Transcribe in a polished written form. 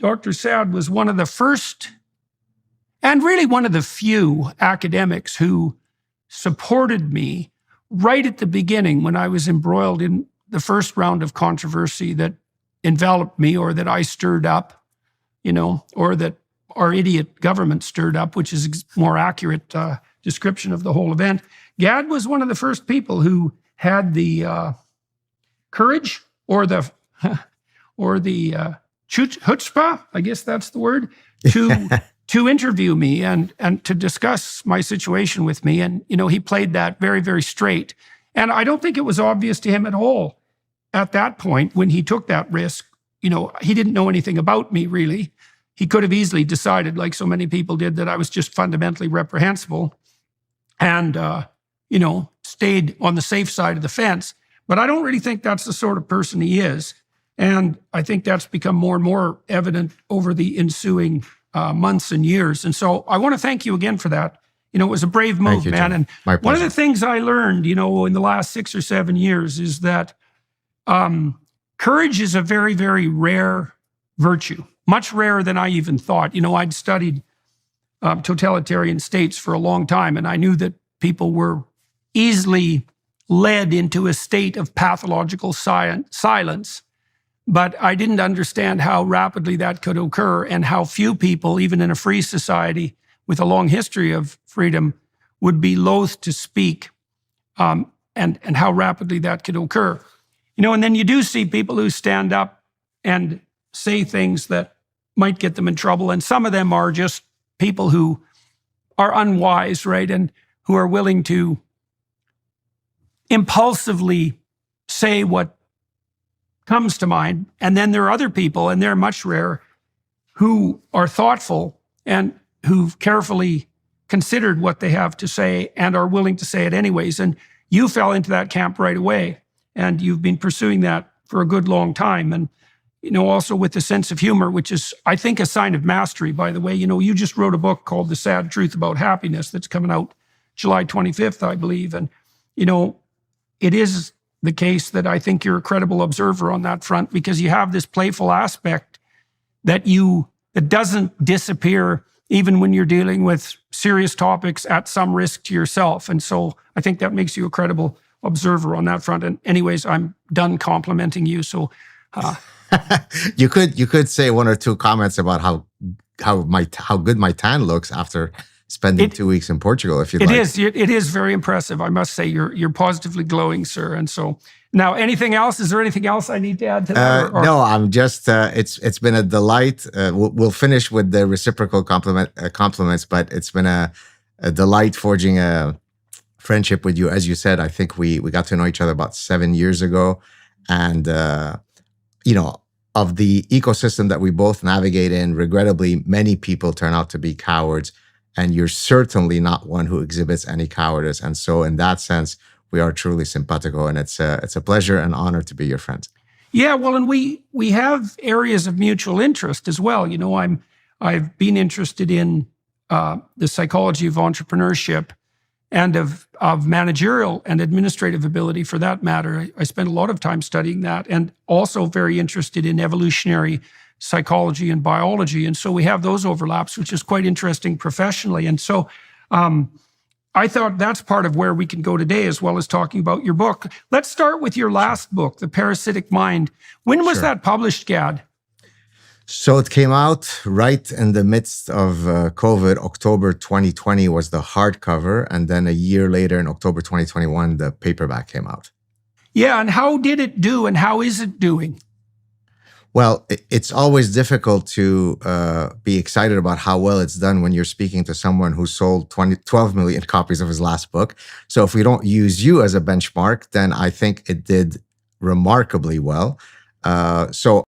Dr. Sad was one of the first and really one of the few academics who supported me right at the beginning when I was embroiled in the first round of controversy that enveloped me or that I stirred up, or that our idiot government stirred up, which is a more accurate description of the whole event. Gad was one of the first people who had the courage or the chutzpah, I guess that's the word, to interview me and to discuss my situation with me. And, he played that very, very straight. And I don't think it was obvious to him at all at that point when he took that risk. He didn't know anything about me, really. He could have easily decided, like so many people did, that I was just fundamentally reprehensible and, stayed on the safe side of the fence. But I don't really think that's the sort of person he is. And I think that's become more and more evident over the ensuing months and years. And so I want to thank you again for that. It was a brave move, man. John. And one of the things I learned, in the last 6 or 7 years is that courage is a very, very rare virtue, much rarer than I even thought. I'd studied totalitarian states for a long time, and I knew that people were easily led into a state of pathological silence. But I didn't understand how rapidly that could occur and how few people, even in a free society with a long history of freedom, would be loath to speak, and how rapidly that could occur. And then you do see people who stand up and say things that might get them in trouble. And some of them are just people who are unwise, right? And who are willing to impulsively say what comes to mind. And then there are other people, and they're much rarer, who are thoughtful and who've carefully considered what they have to say and are willing to say it anyways. And you fell into that camp right away. And you've been pursuing that for a good long time. And, also with a sense of humor, which is, I think, a sign of mastery, by the way. You just wrote a book called The Sad Truth About Happiness that's coming out July 25th, I believe. And, it is the case that I think you're a credible observer on that front, because you have this playful aspect that doesn't disappear even when you're dealing with serious topics at some risk to yourself. And so I think that makes you a credible observer on that front. And anyways, I'm done complimenting you. So you could say one or two comments about how good my tan looks after spending 2 weeks in Portugal, if you'd like. It is very impressive. I must say, you're positively glowing, sir. And so now, anything else? Is there anything else I need to add to that? No, I'm just. It's been a delight. We'll finish with the reciprocal compliments, but it's been a delight forging a friendship with you. As you said, I think we got to know each other about 7 years ago, and of the ecosystem that we both navigate in, regrettably, many people turn out to be cowards. And you're certainly not one who exhibits any cowardice. And so in that sense, we are truly simpatico. And it's a pleasure and honor to be your friend. Yeah, well, and we have areas of mutual interest as well. I've been interested in the psychology of entrepreneurship and of managerial and administrative ability, for that matter. I spent a lot of time studying that, and also very interested in evolutionary psychology and biology. And so we have those overlaps, which is quite interesting professionally. And so I thought that's part of where we can go today, as well as talking about your book. Let's start with your last book, The Parasitic Mind. When was that published, Gad? So it came out right in the midst of COVID. October 2020 was the hardcover. And then a year later, in October 2021, the paperback came out. Yeah, and how did it do, and how is it doing? Well, it's always difficult to be excited about how well it's done when you're speaking to someone who sold 12 million copies of his last book. So if we don't use you as a benchmark, then I think it did remarkably well. So